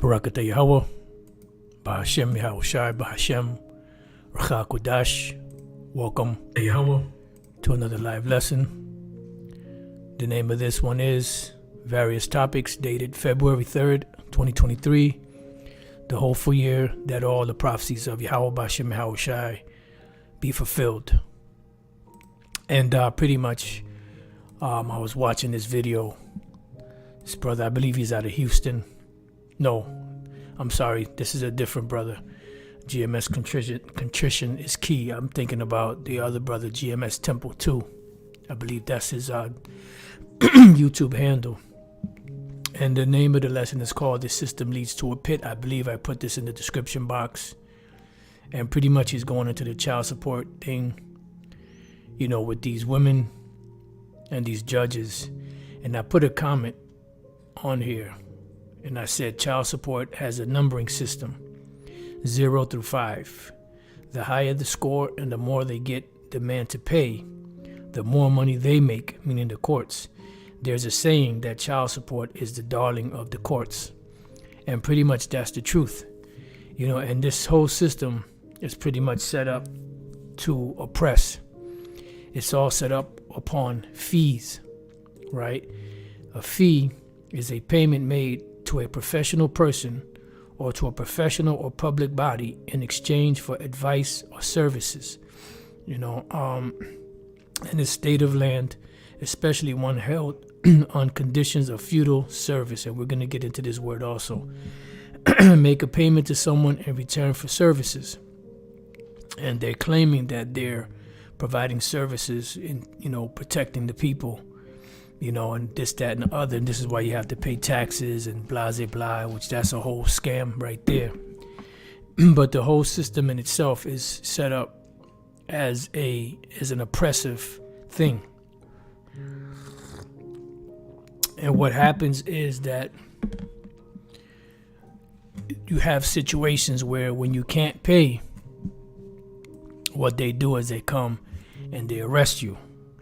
Barakata Yahweh, Bahashem Yahweh Shai, Bahashem, Racha Kodash. Welcome, Yahweh, to another live lesson. The name of this one is Various Topics, dated February 3rd, 2023. The hopeful year that all the prophecies of Yahweh, Bahashem Yahweh Shai be fulfilled. And pretty much, I was watching this video. This brother, I believe he's out of Houston. No, I'm sorry. This is a different brother. GMS Contrition is key. I'm thinking about the other brother, GMS Temple 2. I believe that's his YouTube handle. And the name of the lesson is called "The System Leads to a Pit." I believe I put this in the description box. And pretty much he's going into the child support thing, you know, with these women and these judges. And I put a comment on here. And I said child support has a numbering system, 0 through 5. The higher the score and the more they get the man to pay, the more money they make, meaning the courts. There's a saying that child support is the darling of the courts. And pretty much that's the truth. You know, and this whole system is pretty much set up to oppress. It's all set up upon fees, right? A fee is a payment made to a professional person or to a professional or public body in exchange for advice or services. You know, in the state of land, especially one held on conditions of feudal service, and we're going to get into this word also, make a payment to someone in return for services. And they're claiming that they're providing services in, you know, protecting the people, you know, and this, that, and the other. And this is why you have to pay taxes and blah, blah, blah, which that's a whole scam right there. But the whole system in itself is set up as an oppressive thing. And what happens is that you have situations where when you can't pay, what they do is they come and they arrest you.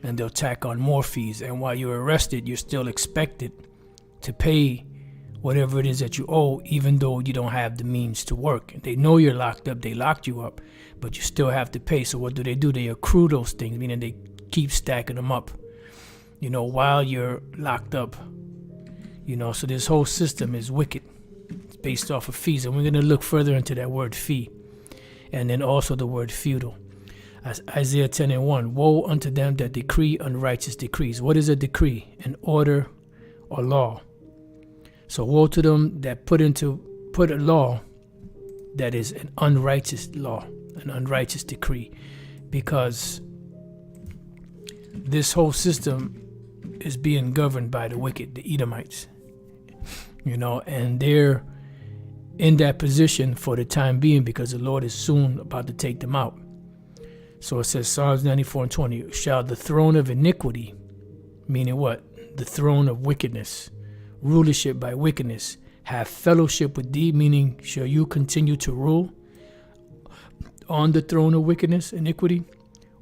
And they'll tack on more fees. And while you're arrested, you're still expected to pay whatever it is that you owe, even though you don't have the means to work. They know you're locked up. They locked you up, but you still have to pay. So what do? They accrue those things, meaning they keep stacking them up, you know, while you're locked up. You know, so this whole system is wicked. It's based off of fees. And we're going to look further into that word fee. And then also the word feudal. As Isaiah 10:1, woe unto them that decree unrighteous decrees. What is a decree? An order or law. So woe to them that put a law that is an unrighteous law, an unrighteous decree. Because this whole system is being governed by the wicked, the Edomites. You know, and they're in that position for the time being because the Lord is soon about to take them out. So it says, Psalms 94:20, shall the throne of iniquity, meaning what? The throne of wickedness, rulership by wickedness, have fellowship with thee, meaning shall you continue to rule on the throne of wickedness, iniquity,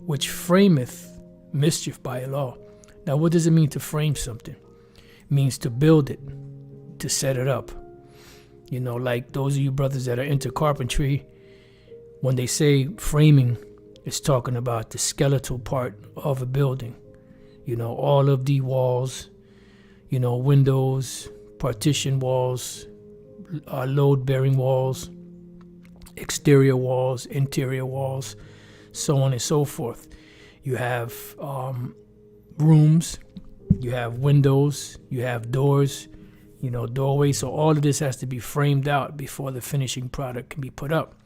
which frameth mischief by a law. Now, what does it mean to frame something? It means to build it, to set it up. You know, like those of you brothers that are into carpentry, when they say framing, it's talking about the skeletal part of a building. You know, all of the walls, you know, windows, partition walls, load-bearing walls, exterior walls, interior walls, so on and so forth. You have rooms, you have windows, you have doors, you know, doorways. So all of this has to be framed out before the finishing product can be put up.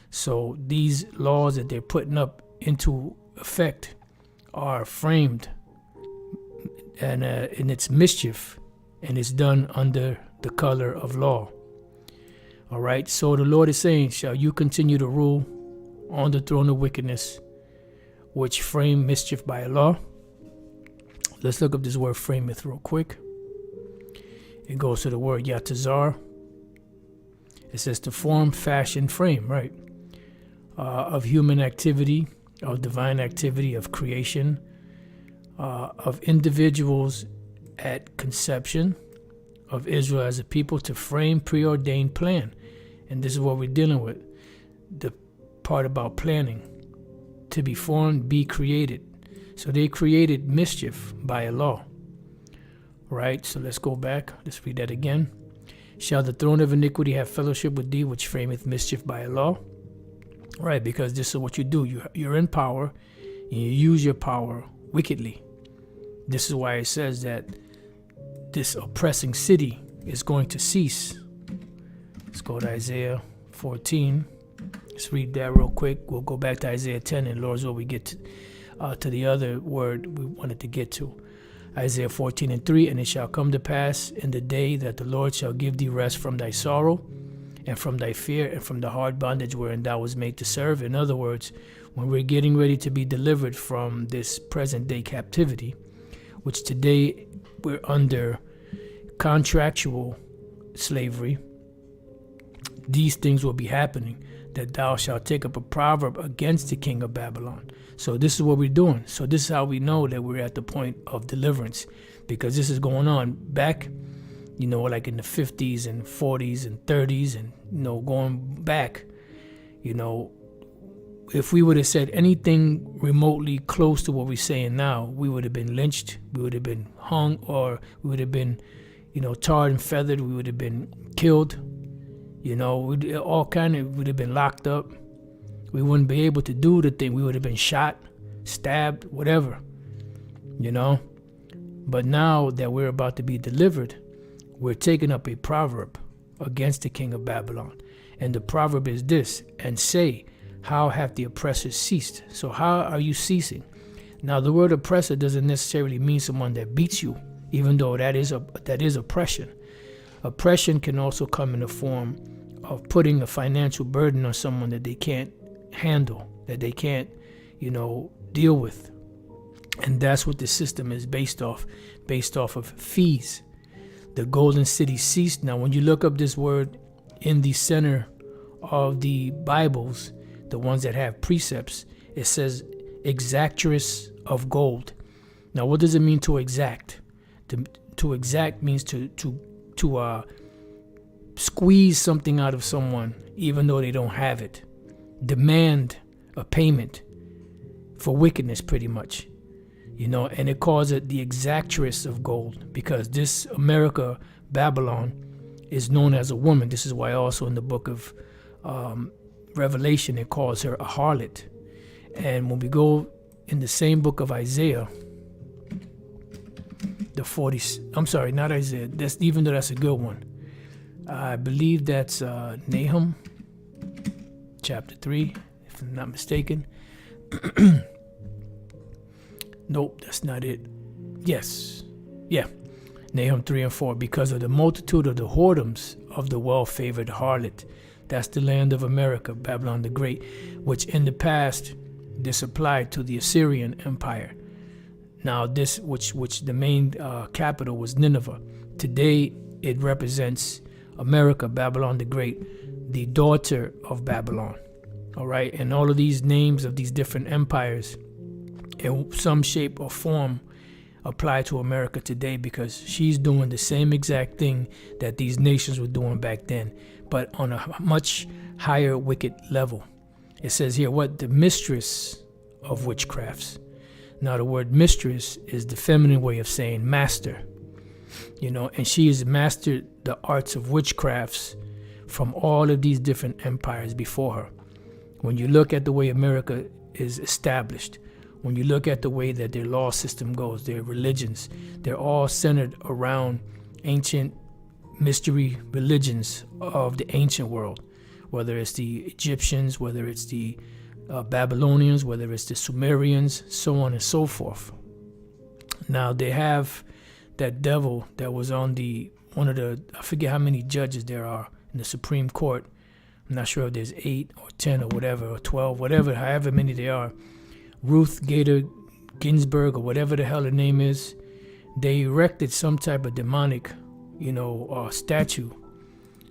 So these laws that they're putting up into effect are framed and in its mischief, and it's done under the color of law. All right. So the Lord is saying, shall you continue to rule on the throne of wickedness, which frame mischief by a law? Let's look up this word frameth real quick. It goes to the word yatazar. It says to form, fashion, frame, right? Of human activity, of divine activity, of creation, of individuals at conception, of Israel as a people to frame preordained plan. And this is what we're dealing with. The part about planning. To be formed, be created. So they created mischief by a law. Right? So let's go back. Let's read that again. Shall the throne of iniquity have fellowship with thee, which frameth mischief by a law? Right, because this is what you do. You're in power, and you use your power wickedly. This is why it says that this oppressing city is going to cease. Let's go to Isaiah 14. Let's read that real quick. We'll go back to Isaiah 10, and Lord's will we get to the other word we wanted to get to. Isaiah 14:3, and it shall come to pass in the day that the Lord shall give thee rest from thy sorrow, and from thy fear, and from the hard bondage wherein thou was made to serve. In other words, when we're getting ready to be delivered from this present day captivity, which today we're under contractual slavery, these things will be happening, that thou shalt take up a proverb against the king of Babylon. So this is what we're doing. So this is how we know that we're at the point of deliverance, because this is going on back, like in the 50s and 40s and 30s, and, going back, if we would have said anything remotely close to what we're saying now, we would have been lynched, we would have been hung, or we would have been, tarred and feathered, we would have been killed, we would have been locked up. We wouldn't be able to do the thing. We would have been shot, stabbed, whatever, But now that we're about to be delivered, we're taking up a proverb against the king of Babylon. And the proverb is this: and say, how have the oppressors ceased? So how are you ceasing? Now, the word oppressor doesn't necessarily mean someone that beats you, even though that is oppression. Oppression can also come in the form of putting a financial burden on someone that they can't handle, that they can't, deal with. And that's what the system is based off of fees. The golden city ceased. Now, when you look up this word in the center of the Bibles, the ones that have precepts, it says exactress of gold. Now, what does it mean to exact? To exact means to squeeze something out of someone, even though they don't have it. Demand a payment for wickedness, pretty much. And it calls it the exactress of gold, because this America, Babylon, is known as a woman. This is why also in the book of Revelation, it calls her a harlot. And when we go in the same book of Isaiah, not Isaiah, even though that's a good one. I believe that's Nahum, chapter 3, if I'm not mistaken. Nope, that's not it. Yes. Yeah. Nahum 3 and 4. Because of the multitude of the whoredoms of the well-favored harlot. That's the land of America, Babylon the Great, which in the past, this applied to the Assyrian Empire. Now this, which the main capital was Nineveh. Today, it represents America, Babylon the Great, the daughter of Babylon. All right. And all of these names of these different empires, in some shape or form, apply to America today, because she's doing the same exact thing that these nations were doing back then, but on a much higher wicked level. It says here, what? The mistress of witchcrafts. Now, the word mistress is the feminine way of saying master, and she has mastered the arts of witchcrafts from all of these different empires before her. When you look at the way America is established, when you look at the way that their law system goes, their religions, they're all centered around ancient mystery religions of the ancient world, whether it's the Egyptians, whether it's the Babylonians, whether it's the Sumerians, so on and so forth. Now, they have that devil that was on I forget how many judges there are in the Supreme Court. I'm not sure if there's 8 or 10 or whatever, or 12, however many they are. Ruth Gator Ginsburg, or whatever the hell her name is, they erected some type of demonic, statue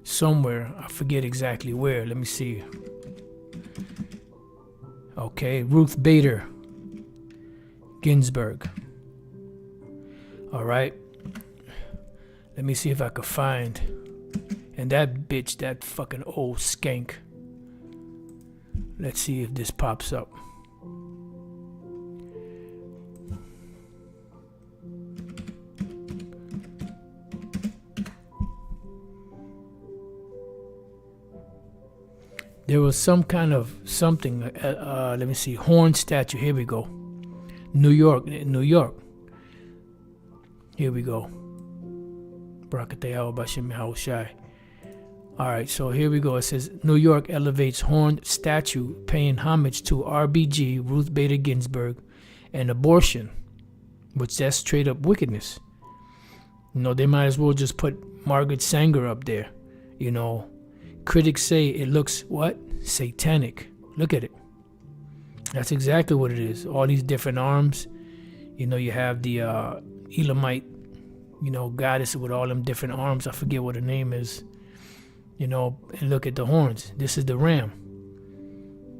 somewhere. I forget exactly where. Let me see. Okay, Ruth Bader Ginsburg. All right. Let me see if I could find. And that bitch, that fucking old skank. Let's see if this pops up. There was some kind of something. Let me see. Horn statue. Here we go. New York. Here we go. All right, so here we go. It says New York elevates horn statue paying homage to RBG, Ruth Bader Ginsburg, and abortion, which that's straight up wickedness. You know, they might as well just put Margaret Sanger up there. You know, critics say it looks what? Satanic. Look at it. That's exactly what it is. All these different arms. You know, you have the Elamite, you know, goddess with all them different arms. I forget what her name is. You know, and look at the horns. This is the ram,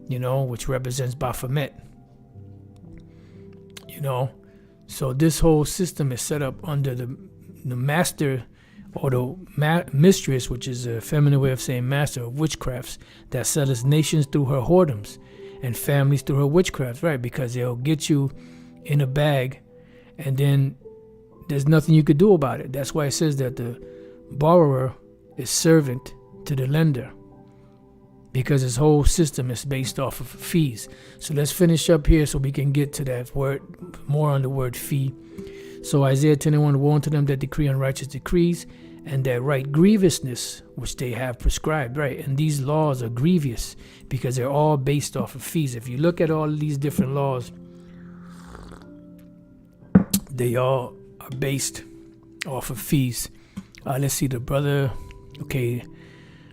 you know, which represents Baphomet. You know, so this whole system is set up under the master or the mistress, which is a feminine way of saying master of witchcrafts, that settles nations through her whoredoms and families through her witchcraft, right? Because they'll get you in a bag and then there's nothing you could do about it. That's why it says that the borrower is servant to the lender, because his whole system is based off of fees. So let's finish up here so we can get to that word, more on the word fee. So Isaiah 10:1, woe unto them that decree unrighteous decrees and that write grievousness which they have prescribed, right? And these laws are grievous because they're all based off of fees. If you look at all of these different laws, they all are based off of fees. Let's see, the brother, okay,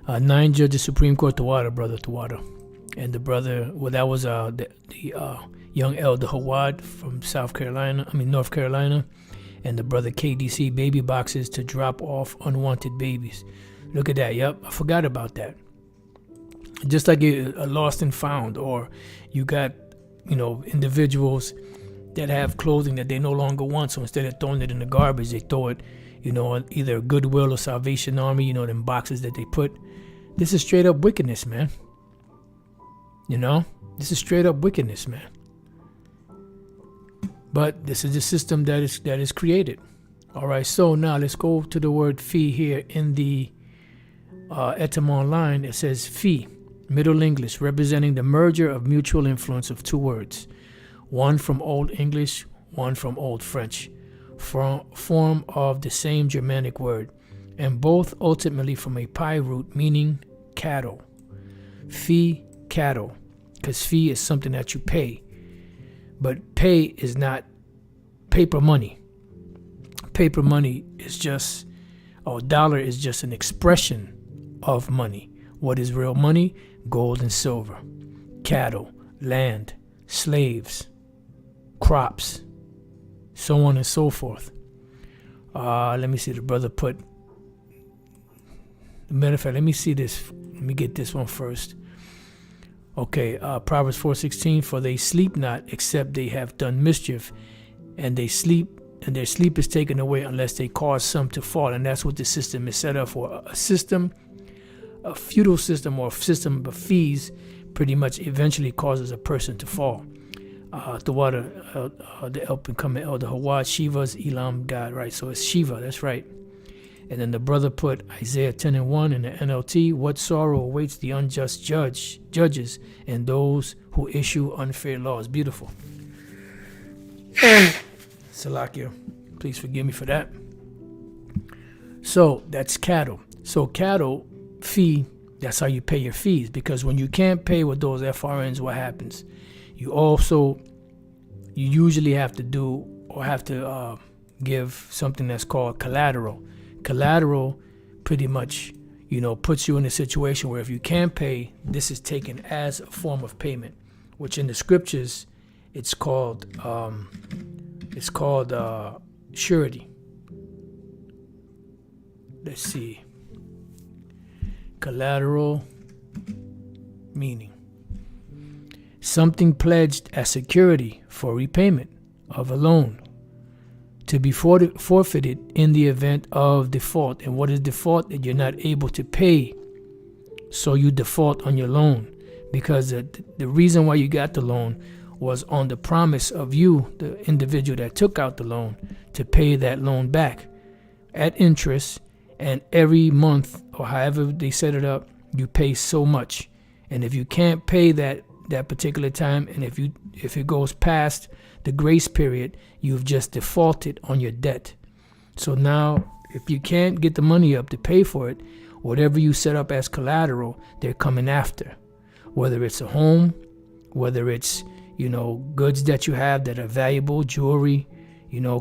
9 judges, Supreme Court, Tawada. And the brother, well, that was the young elder Hawad from North Carolina. And the brother KDC, baby boxes to drop off unwanted babies. Look at that. Yep, I forgot about that. Just like a lost and found, or you got, you know, individuals that have clothing that they no longer want. So instead of throwing it in the garbage, they throw it, you know, either Goodwill or Salvation Army, you know, them boxes that they put. This is straight up wickedness, man. You know, this is straight up wickedness, man. But this is the system that is created. All right, so now let's go to the word fee here in the etymon line. It says fee, Middle English, representing the merger of mutual influence of two words, one from Old English, one from Old French, form of the same Germanic word, and both ultimately from a Pi root meaning cattle. Fee, cattle, because fee is something that you pay. But pay is not paper money. Paper money is just, dollar is just an expression of money. What is real money? Gold and silver, cattle, land, slaves, crops, so on and so forth. Let me see, the brother put, matter of fact, let me see this. Let me get this one first. Okay, Proverbs 4:16, for they sleep not except they have done mischief, and they sleep, and their sleep is taken away unless they cause some to fall. And that's what the system is set up for. A system, a feudal system or a system of fees pretty much eventually causes a person to fall. The water, the up and coming elder Hawad, Shiva's Elam God, right? So it's Shiva, that's right. And then the brother put Isaiah 10:1 in the NLT, what sorrow awaits the unjust judges and those who issue unfair laws. Beautiful. Salakia, please forgive me for that. So that's cattle. So cattle, fee, that's how you pay your fees. Because when you can't pay with those FRNs, what happens? You usually have to do or have to give something that's called collateral. Collateral pretty much, you know, puts you in a situation where if you can't pay, this is taken as a form of payment, which in the scriptures it's called surety. Let's see. Collateral meaning something pledged as security for repayment of a loan. to be forfeited in the event of default. And what is default? That you're not able to pay, so you default on your loan, because the reason why you got the loan was on the promise of you, the individual that took out the loan, to pay that loan back at interest, and every month, or however they set it up, you pay so much. And if you can't pay that particular time, and if it goes past the grace period, you've just defaulted on your debt. So now, if you can't get the money up to pay for it, whatever you set up as collateral, they're coming after. Whether it's a home, whether it's, goods that you have that are valuable, jewelry,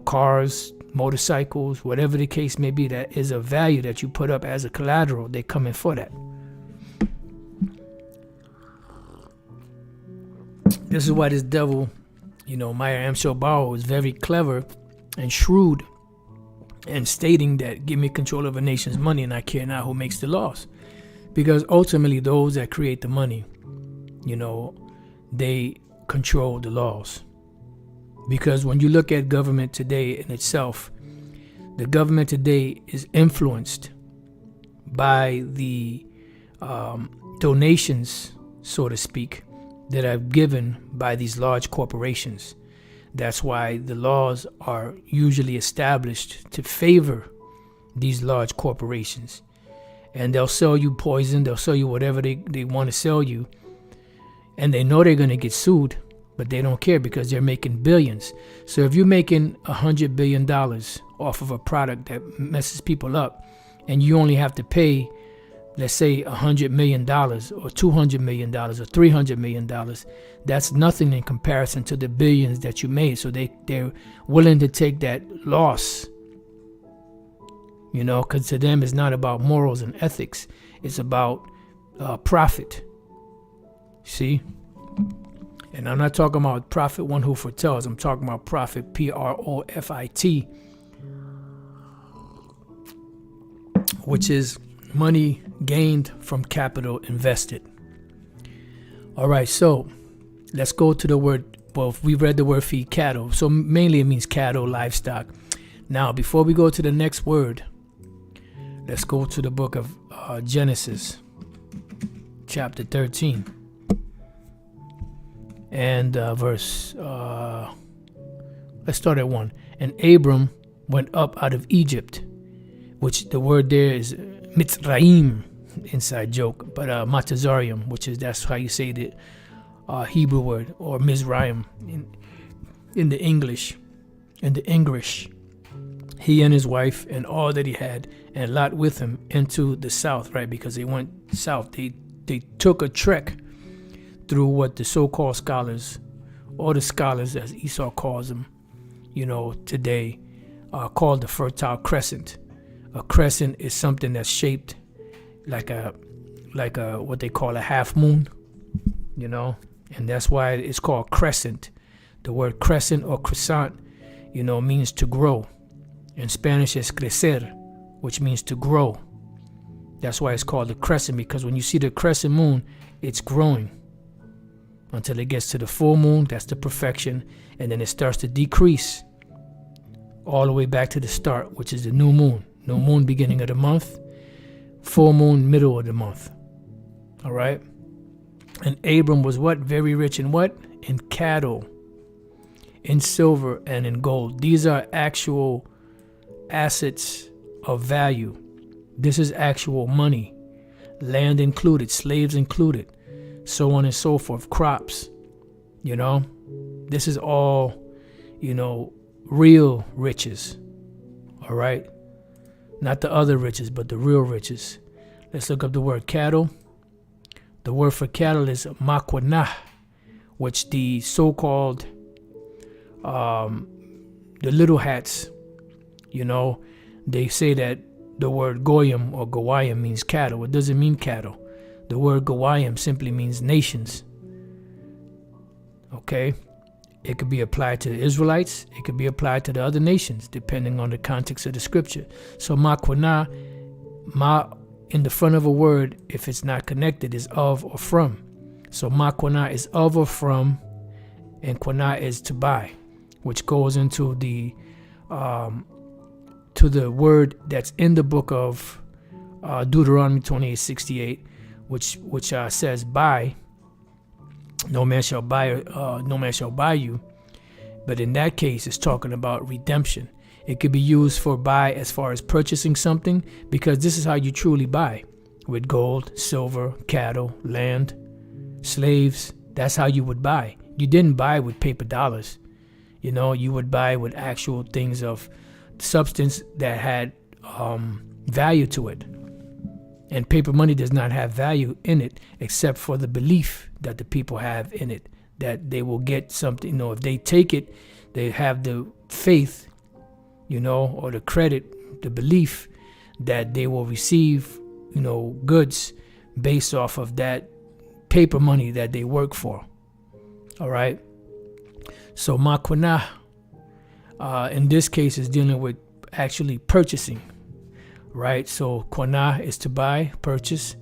cars, motorcycles, whatever the case may be, that is of value that you put up as a collateral, they're coming for that. This is why this devil, Meyer Amschel-Bauer, was very clever and shrewd in stating that give me control of a nation's money and I care not who makes the laws. Because ultimately those that create the money, they control the laws. Because when you look at government today in itself, the government today is influenced by the donations, so to speak, that are given by these large corporations. That's why the laws are usually established to favor these large corporations. And they'll sell you poison, they'll sell you whatever they want to sell you. And they know they're going to get sued, but they don't care because they're making billions. So if you're making $100 billion off of a product that messes people up, and you only have to pay, let's say, $100 million or $200 million or $300 million, that's nothing in comparison to the billions that you made. So they're willing to take that loss, because to them it's not about morals and ethics. It's about profit. See? And I'm not talking about profit, one who foretells. I'm talking about profit, Profit, which is money gained from capital invested. All right, so let's go to the word. Well, we read the word feed cattle, so mainly it means cattle, livestock. Now, before we go to the next word, let's go to the book of Genesis, chapter 13, and verse. Let's start at 1. And Abram went up out of Egypt, which the word there is Mitzrayim, inside joke, but Matazarium, that's how you say the Hebrew word, or Mizraim in the English. He and his wife and all that he had, and Lot with him, into the south, right? Because they went south. They took a trek through what the so-called scholars, or the scholars as Esau calls them, today, called the Fertile Crescent. A crescent is something that's shaped like a what they call a half moon, and that's why it's called crescent. The word crescent or croissant, means to grow. In Spanish, it's crecer, which means to grow. That's why it's called a crescent, because when you see the crescent moon, it's growing until it gets to the full moon. That's the perfection, and then it starts to decrease all the way back to the start, which is the new moon. New moon beginning of the month, full moon middle of the month. All right. And Abram was what? Very rich in what? In cattle, in silver, and in gold. These are actual assets of value. This is actual money, land included, slaves included, so on and so forth, crops. This is all, real riches. All right. Not the other riches, but the real riches. Let's look up the word cattle. The word for cattle is makwanah, which the so-called, the little hats, they say that the word goyim or goyim means cattle. It doesn't mean cattle. The word goyim simply means nations. Okay? It could be applied to the Israelites. It could be applied to the other nations, depending on the context of the scripture. So makwana, ma in the front of a word, if it's not connected, is of or from. So makwana is of or from, and kwana is to buy, which goes into the to the word that's in the book of Deuteronomy 28:68, which says, "Buy, no man shall buy you." But in that case, it's talking about redemption. It could be used for buy as far as purchasing something, because this is how you truly buy: with gold, silver, cattle, land, slaves. That's how you would buy. You didn't buy with paper dollars. You would buy with actual things of substance that had value to it. And paper money does not have value in it, except for the belief that the people have in it, that they will get something. If they take it, they have the faith, or the credit, the belief that they will receive, goods based off of that paper money that they work for. All right. So makwana, in this case, is dealing with actually purchasing, right? So kwana is to buy, purchase.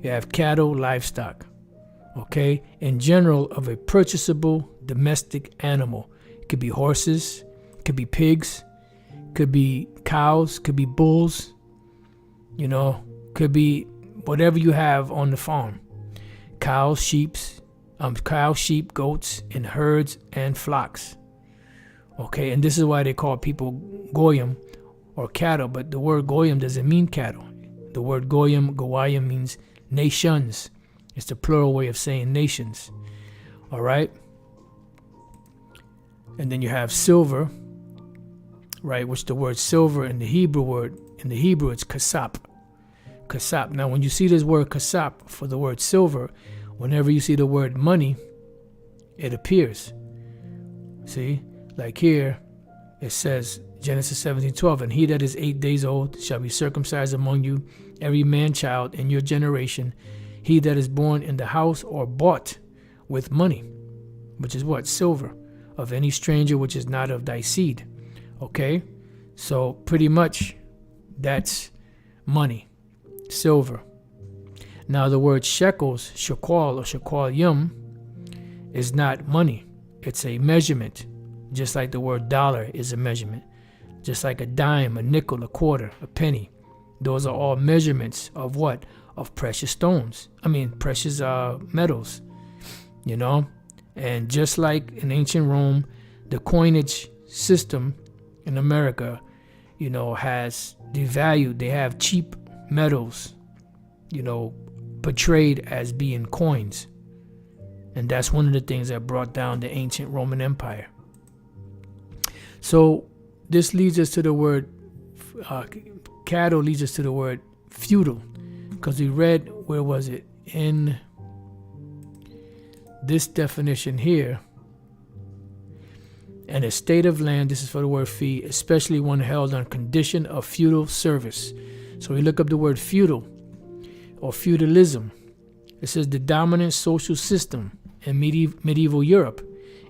You have cattle, livestock, okay? In general, of a purchasable domestic animal. It could be horses, could be pigs, could be cows, could be bulls, could be whatever you have on the farm. Cows, sheep, goats, and herds and flocks. Okay, and this is why they call people goyim or cattle, but the word goyim doesn't mean cattle. The word goyim means nations. It's the plural way of saying nations. All right. And then you have silver, right? Which the word silver in the Hebrew it's kasap. Kasap. Now, when you see this word kasap for the word silver, whenever you see the word money, it appears. See, like here, it says Genesis 17:12, "And he that is 8 days old shall be circumcised among you, every man child in your generation, he that is born in the house or bought with money," which is what? Silver, "of any stranger which is not of thy seed." Okay, so pretty much that's money, silver. Now the word shekels, shekel or shekel is not money. It's a measurement, just like the word dollar is a measurement. Just like a dime, a nickel, a quarter, a penny. Those are all measurements of what? Of precious stones. Precious metals, And just like in ancient Rome, the coinage system in America, has devalued. They have cheap metals, portrayed as being coins. And that's one of the things that brought down the ancient Roman Empire. So this leads us to the word, cattle leads us to the word feudal. Because we read, where was it? In this definition here, an estate of land, this is for the word fee, especially one held on condition of feudal service. So we look up the word feudal or feudalism. It says the dominant social system in medieval Europe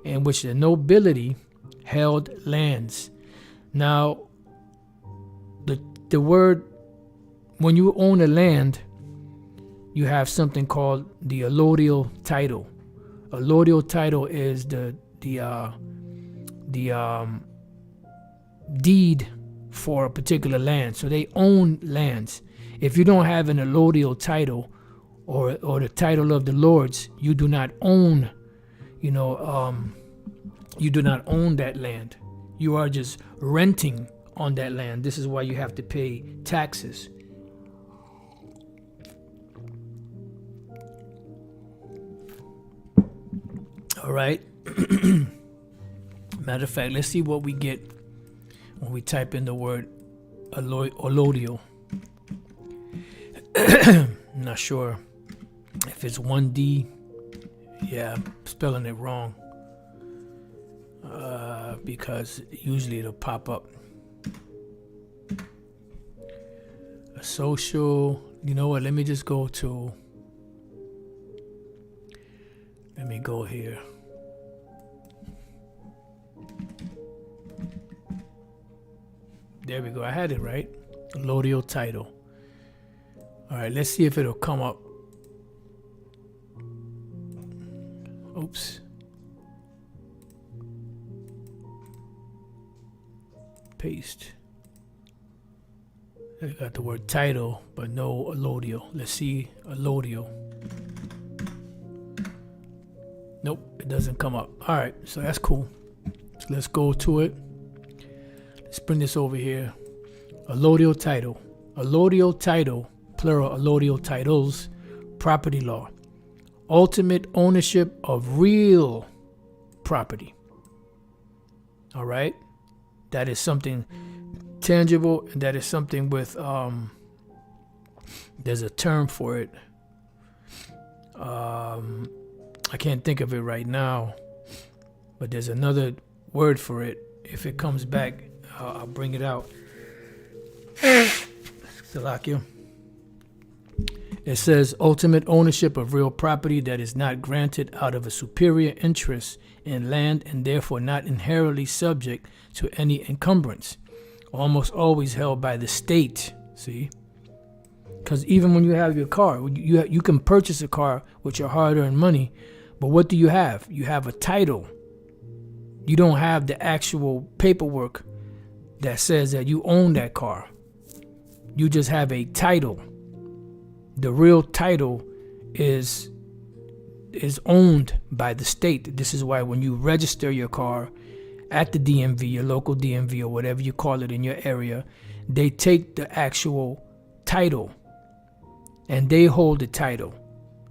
in which the nobility held lands. Now, the word, when you own a land, you have something called the allodial title. Allodial title is the deed for a particular land. So they own lands. If you don't have an allodial title or the title of the lords, you do not own, you do not own that land. You are just renting on that land. This is why you have to pay taxes. All right. Matter of fact, let's see what we get when we type in the word allodial. I'm not sure if it's 1D. Yeah, I'm spelling it wrong. Because usually it'll pop up. A social, you know what? Let me go here. There we go. I had it right. Allodial title. All right, let's see if it'll come up. Oops. paste. I got the word title, but no allodial. Let's see allodial. Nope, it doesn't come up. All right, so that's cool. So let's go to it. Let's bring this over here. Allodial title. Allodial title, plural allodial titles, property law. Ultimate ownership of real property. All right? That is something tangible, and that is something with, there's a term for it. I can't think of it right now, but there's another word for it. If it comes back, I'll bring it out. Salakia. It says ultimate ownership of real property that is not granted out of a superior interest in land and therefore not inherently subject to any encumbrance. Almost always held by the state. See? Because even when you have your car, you can purchase a car with your hard-earned money, but what do you have? You have a title. You don't have the actual paperwork that says that you own that car. You just have a title. The real title is owned by the state. This is why when you register your car at the DMV, your local DMV or whatever you call it in your area, they take the actual title and they hold the title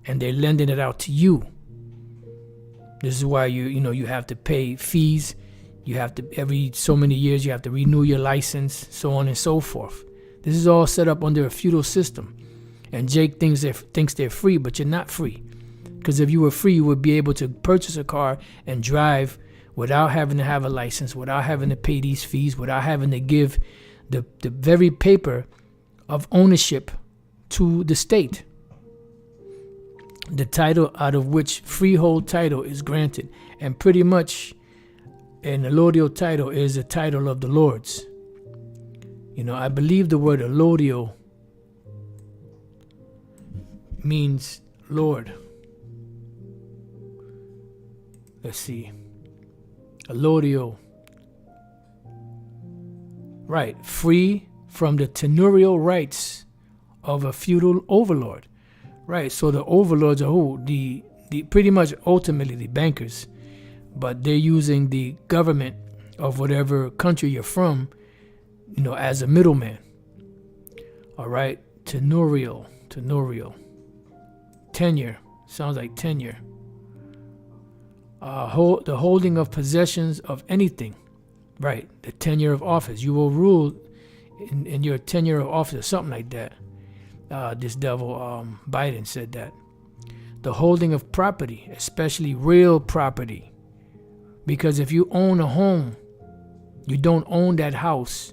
and they're lending it out to you. This is why you have to pay fees. You have to, every so many years, you have to renew your license, so on and so forth. This is all set up under a feudal system. And Jake thinks they're free, but you're not free. Because if you were free, you would be able to purchase a car and drive without having to have a license, without having to pay these fees, without having to give the very paper of ownership to the state. The title out of which freehold title is granted. And pretty much an allodial title is a title of the lords. I believe the word allodial means Lord. Let's see. Allodial. Right. Free from the tenurial rights of a feudal overlord. Right. So the overlords are who? The pretty much ultimately the bankers. But they're using the government of whatever country you're from, as a middleman. All right. Tenurial. Tenure. Sounds like tenure. The holding of possessions of anything. Right. The tenure of office. You will rule in your tenure of office or something like that. This devil Biden said that. The holding of property, especially real property. Because if you own a home, you don't own that house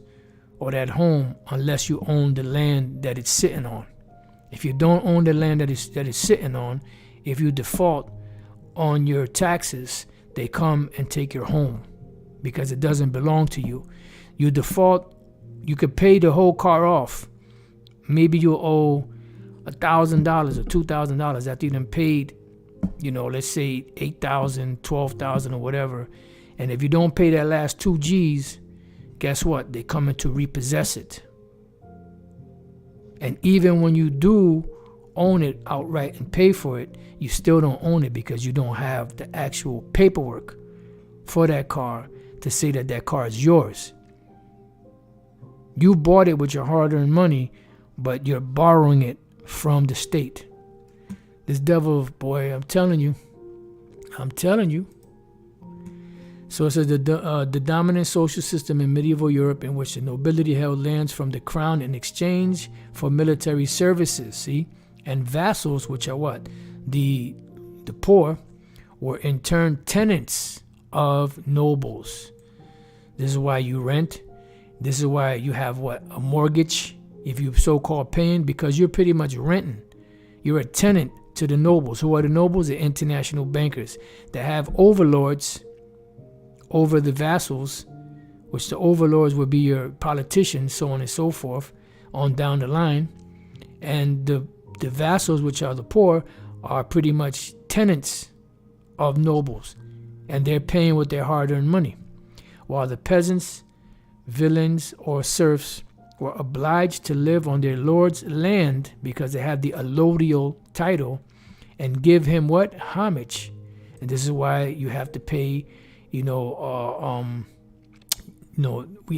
or that home unless you own the land that it's sitting on. If you don't own the land that it's sitting on, if you default on your taxes, they come and take your home because it doesn't belong to you. You default, you could pay the whole car off. Maybe you'll owe $1,000 or $2,000 after you done paid, let's say $8,000, $12,000 or whatever. And if you don't pay that last 2 G's, guess what? They come in to repossess it. And even when you do own it outright and pay for it, you still don't own it because you don't have the actual paperwork for that car to say that that car is yours. You bought it with your hard-earned money, but you're borrowing it from the state. This devil, boy, I'm telling you. So it says the dominant social system in medieval Europe in which the nobility held lands from the crown in exchange for military services, see? And vassals, which are what? The poor, were in turn tenants of nobles. This is why you rent. This is why you have what? A mortgage, if you so-called paying, because you're pretty much renting. You're a tenant to the nobles. Who are the nobles? The international bankers that have overlords over the vassals, which the overlords would be your politicians, so on and so forth, on down the line. And the vassals, which are the poor, are pretty much tenants of nobles. And they're paying with their hard-earned money. While the peasants villains, or serfs were obliged to live on their lord's land because they had the allodial title and give him what? Homage. And this is why you have to pay, we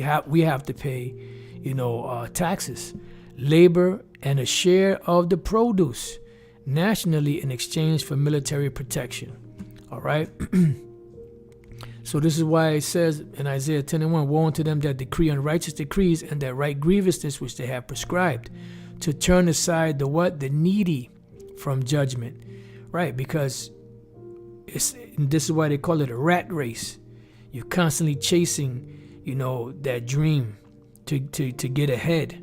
have to pay, taxes, labor, and a share of the produce nationally in exchange for military protection. All right. So this is why it says in Isaiah 10:1, woe unto them that decree unrighteous decrees and that write grievousness which they have prescribed, to turn aside the what? The needy from judgment. Right, because this is why they call it a rat race. You're constantly chasing, that dream to get ahead.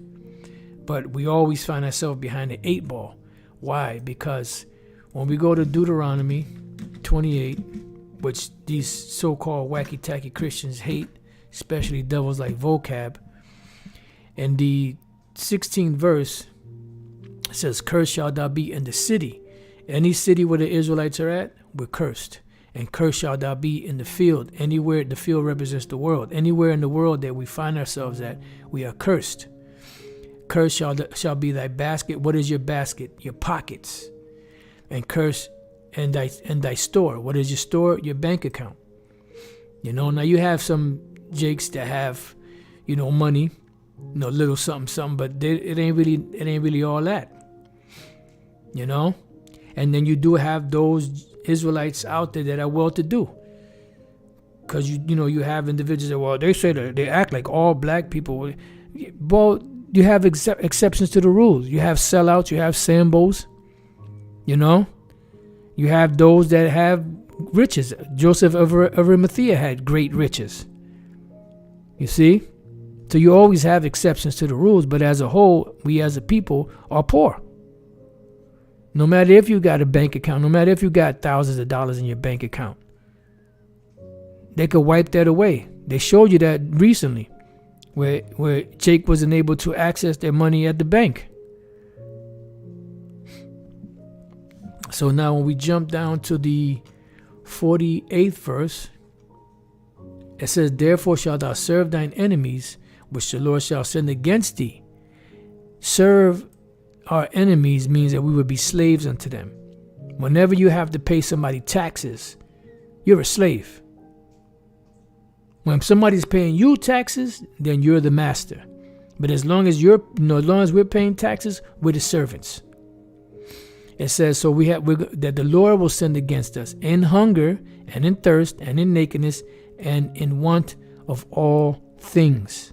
But we always find ourselves behind the 8 ball. Why? Because when we go to Deuteronomy 28, which these so-called wacky-tacky Christians hate, especially devils like vocab, and the 16th verse says, cursed shall thou be in the city. Any city where the Israelites are at, we're cursed. And cursed shall thou be in the field. Anywhere the field represents the world. Anywhere in the world that we find ourselves at, we are cursed. Cursed shall be thy basket. What is your basket? Your pockets. And cursed and thy store. What is your store? Your bank account. Now you have some jakes that have, money, little something, but it ain't really all that. And then you do have those Israelites out there that are well-to-do. Because, you have individuals that, they say that they act like all black people. Well, you have exceptions to the rules. You have sellouts. You have Sambos. You have those that have riches. Joseph of Arimathea had great riches. You see? So you always have exceptions to the rules. But as a whole, we as a people are poor. No matter if you got a bank account, no matter if you got thousands of dollars in your bank account, they could wipe that away. They showed you that recently, where Jake wasn't able to access their money at the bank. So now when we jump down to the 48th verse, it says, therefore shalt thou serve thine enemies, which the Lord shall send against thee. Serve our enemies means that we would be slaves unto them. Whenever you have to pay somebody taxes, you're a slave. When somebody's paying you taxes, then you're the master. But as long as we're paying taxes, we're the servants. It says, so that the Lord will send against us in hunger and in thirst and in nakedness and in want of all things.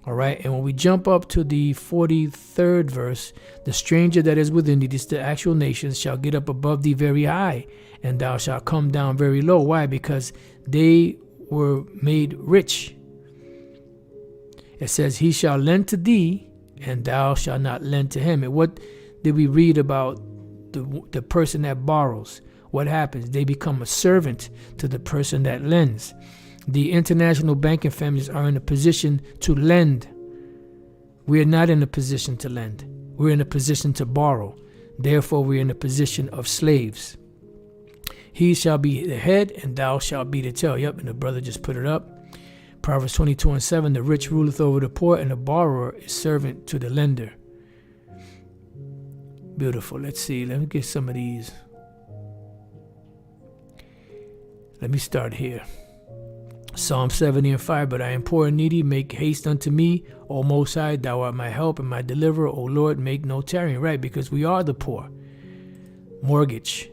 All right. And when we jump up to the 43rd verse, the stranger that is within thee, this the actual nations, shall get up above thee very high, and thou shalt come down very low. Why? Because they were made rich. It says, he shall lend to thee, and thou shalt not lend to him. And what did we read about the person that borrows? What happens? They become a servant to the person that lends. The international banking families are in a position to lend. We are not in a position to lend. We're in a position to borrow. Therefore, we're in a position of slaves. He shall be the head, and thou shalt be the tail. Yep, and the brother just put it up. Proverbs 22:7, the rich ruleth over the poor, and the borrower is servant to the lender. Beautiful. Let's see. Let me get some of these. Let me start here. Psalm 70:5, but I am poor and needy, make haste unto me, O Most High, thou art my help and my deliverer, O Lord, make no tarrying. Right, because we are the poor. Mortgage,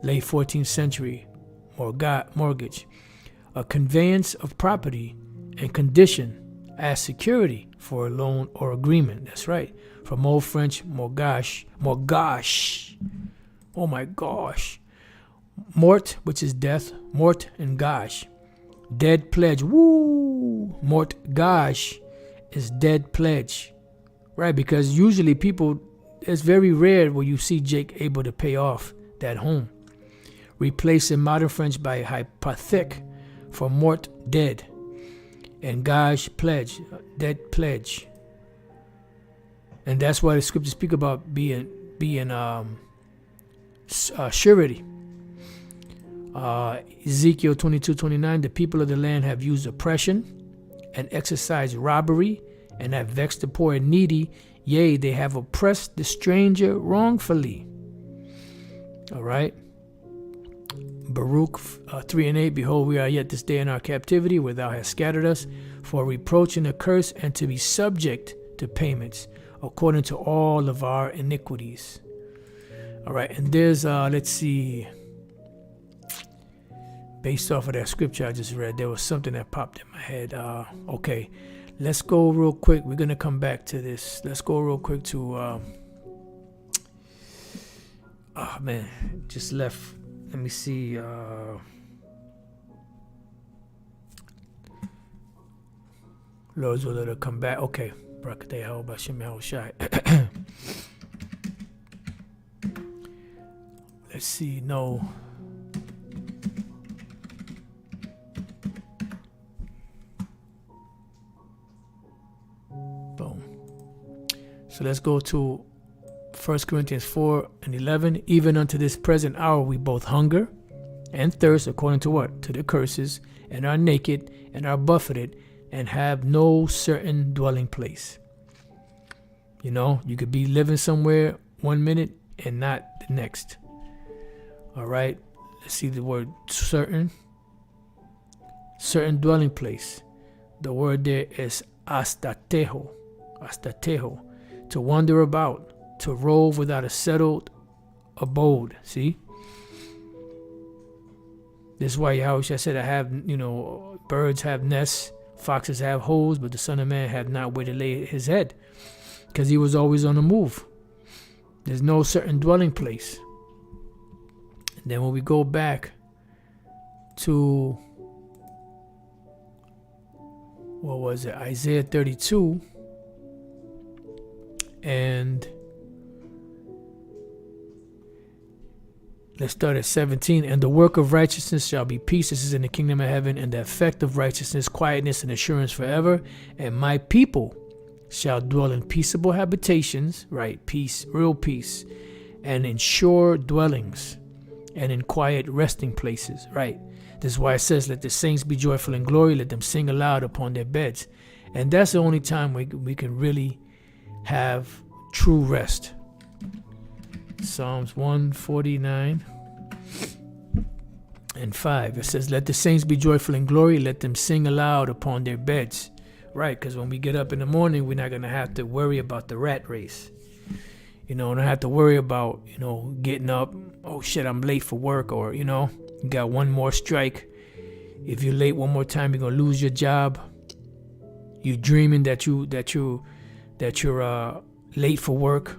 late 14th century, mortgage, a conveyance of property and condition as security for a loan or agreement. That's right, from Old French mortgage, oh my gosh, mort, which is death, mort and gage. Dead pledge. Woo! Mortgage is dead pledge. Right? Because usually people, it's very rare where you see Jake able to pay off that home. Replace in modern French by hypothèque for mort, dead. And gage, pledge, dead pledge. And that's why the scriptures speak about being surety. Ezekiel 22:29, the people of the land have used oppression and exercised robbery, and have vexed the poor and needy. Yea, they have oppressed the stranger wrongfully. All right. Baruch 3:8. Behold, we are yet this day in our captivity, where thou hast scattered us, for reproach and a curse, and to be subject to payments, according to all of our iniquities. All right. And there's, let's see, based off of that scripture I just read, there was something that popped in my head. Okay. Let's go real quick. We're going to come back to this. Let's go real quick to, oh man, just left. Let me see. Lord's will let her come back. Okay. Brakatei how about Shemel Shai. Let's see. No. Boom. So let's go to 1 Corinthians 4:11. Even unto this present hour we both hunger and thirst, according to what? To the curses, and are naked, and are buffeted, and have no certain dwelling place. You know, you could be living somewhere 1 minute and not the next. All right. Let's see the word certain. Certain dwelling place. The word there is astateho. Astateho. To wander about. To rove without a settled abode. See? This is why Yahushua said, I have, birds have nests, foxes have holes, but the Son of Man had not where to lay his head. Because he was always on the move. There's no certain dwelling place. And then when we go back to, what was it? Isaiah 32. And let's start at 17. And the work of righteousness shall be peace. This is in the kingdom of heaven. And the effect of righteousness, quietness, and assurance forever. And my people shall dwell in peaceable habitations. Right, peace, real peace. And in sure dwellings. And in quiet resting places. Right. This is why it says, let the saints be joyful in glory. Let them sing aloud upon their beds. And that's the only time we can really have true rest. Psalms 149 and 5. It says, let the saints be joyful in glory. Let them sing aloud upon their beds. Right, because when we get up in the morning, we're not going to have to worry about the rat race. Don't have to worry about, getting up. Oh, shit, I'm late for work. Or, you got one more strike. If you're late one more time, you're going to lose your job. You're dreaming that you're late for work.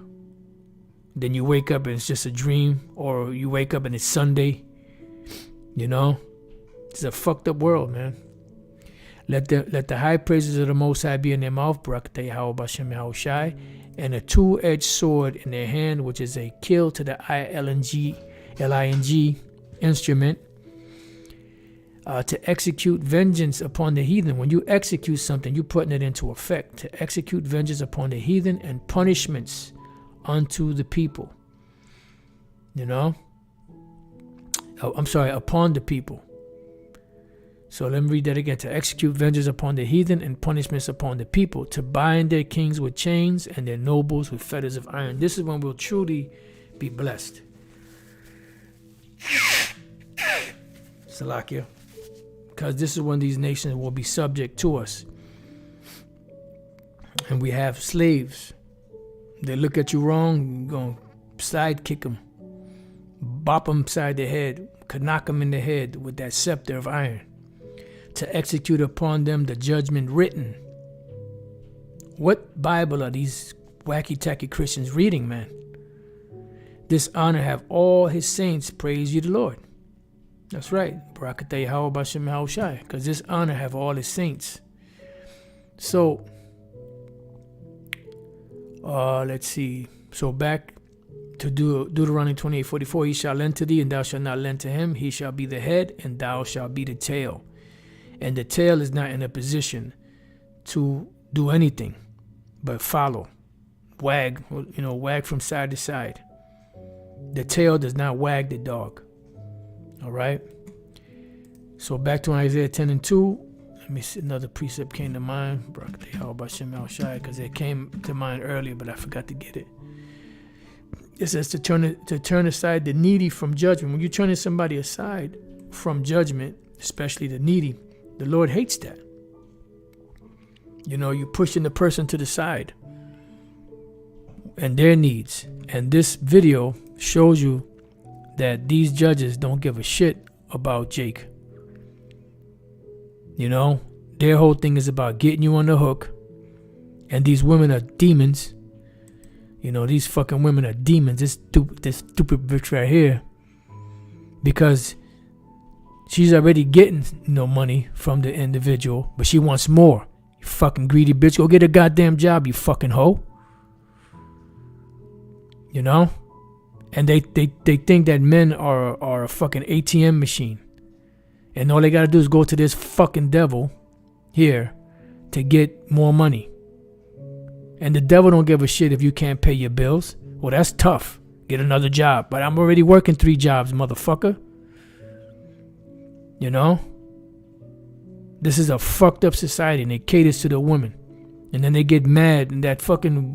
Then you wake up and it's just a dream, or you wake up and it's Sunday. It's a fucked up world, man. Let the high praises of the Most High be in their mouth, Brakatei Hawabashem Yahushai, and a two-edged sword in their hand, which is a kill to the Ling instrument, to execute vengeance upon the heathen. When you execute something, you're putting it into effect. To execute vengeance upon the heathen and punishments unto the people. Upon the people. So let me read that again. To execute vengeance upon the heathen and punishments upon the people. To bind their kings with chains and their nobles with fetters of iron. This is when we'll truly be blessed. Salakia. Because this is when these nations will be subject to us. And we have slaves. They look at you wrong, you're going to side kick them. Bop them side the head. Could knock them in the head with that scepter of iron. To execute upon them the judgment written. What Bible are these wacky-tacky Christians reading, man? This honor have all his saints, praise you the Lord. That's right. Barakatei Hawabashem Yahushai. Because this honor have all his saints. So, let's see. So back to Deuteronomy 28:44. He shall lend to thee, and thou shalt not lend to him. He shall be the head, and thou shalt be the tail. And the tail is not in a position to do anything but follow. Wag, wag from side to side. The tail does not wag the dog. All right. So back to Isaiah 10:2. Let me see. Another precept came to mind. Because it came to mind earlier, but I forgot to get it. It says to turn aside the needy from judgment. When you're turning somebody aside from judgment, especially the needy, the Lord hates that. You're pushing the person to the side and their needs. And this video shows you that these judges don't give a shit about Jake. Their whole thing is about getting you on the hook. And these women are demons. These fucking women are demons. This stupid bitch right here. Because she's already getting money from the individual, but she wants more. You fucking greedy bitch. Go get a goddamn job, you fucking hoe. And they think that men are a fucking ATM machine. And all they gotta do is go to this fucking devil here to get more money. And the devil don't give a shit if you can't pay your bills. Well, that's tough. Get another job. But I'm already working 3 jobs, motherfucker. This is a fucked up society, and it caters to the women. And then they get mad, and that fucking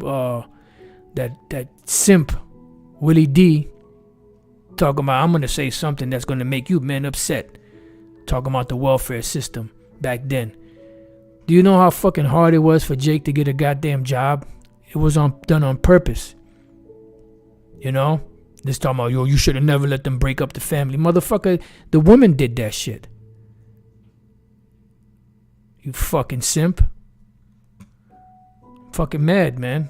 that simp Willie D talking about, I'm gonna say something that's gonna make you men upset. Talking about the welfare system back then. Do you know how fucking hard it was for Jake to get a goddamn job? It was done on purpose. This talking about, you should have never let them break up the family. Motherfucker, the woman did that shit. You fucking simp. Fucking mad, man.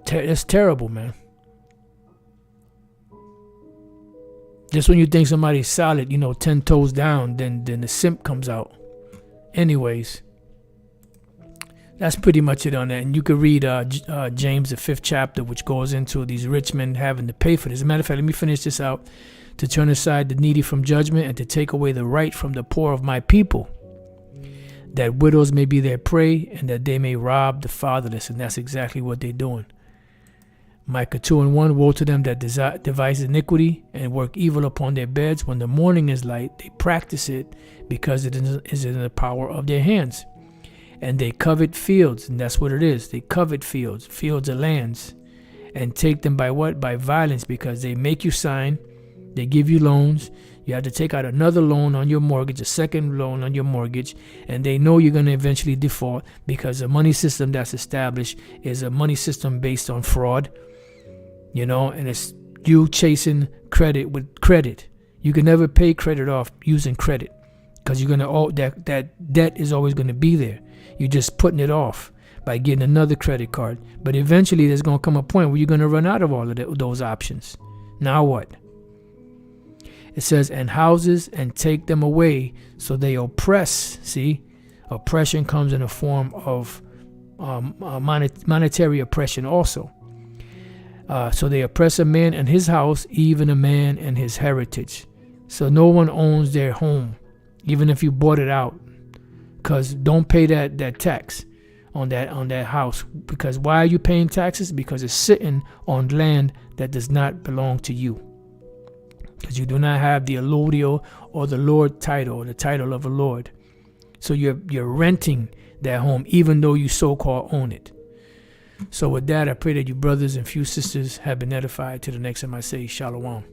That's terrible, man. Just when you think somebody's solid, 10 toes down, then the simp comes out. Anyways, that's pretty much it on that. And you could read James, the 5th chapter, which goes into these rich men having to pay for this. As a matter of fact, let me finish this out. To turn aside the needy from judgment and to take away the right from the poor of my people, that widows may be their prey and that they may rob the fatherless. And that's exactly what they're doing. Micah 2:1, woe to them that devise iniquity and work evil upon their beds. When the morning is light, they practice it because it is in the power of their hands. And they covet fields, and that's what it is. They covet fields. Fields are lands. And take them by what? By violence, because they make you sign. They give you loans. You have to take out another loan on your mortgage, a second loan on your mortgage, and they know you're going to eventually default because the money system that's established is a money system based on fraud. And it's you chasing credit with credit. You can never pay credit off using credit because you're gonna that debt is always gonna be there. You're just putting it off by getting another credit card. But eventually, there's gonna come a point where you're gonna run out of all of those options. Now what? It says, and houses and take them away, so they oppress. See, oppression comes in a form of monetary oppression also. So they oppress a man and his house, even a man and his heritage. So no one owns their home, even if you bought it out. Because don't pay that tax on that house. Because why are you paying taxes? Because it's sitting on land that does not belong to you. Because you do not have the allodial or the Lord title, or the title of a Lord. So you're renting that home, even though you so-called own it. So with that, I pray that you brothers and few sisters have been edified. To the next time I say, Shalom.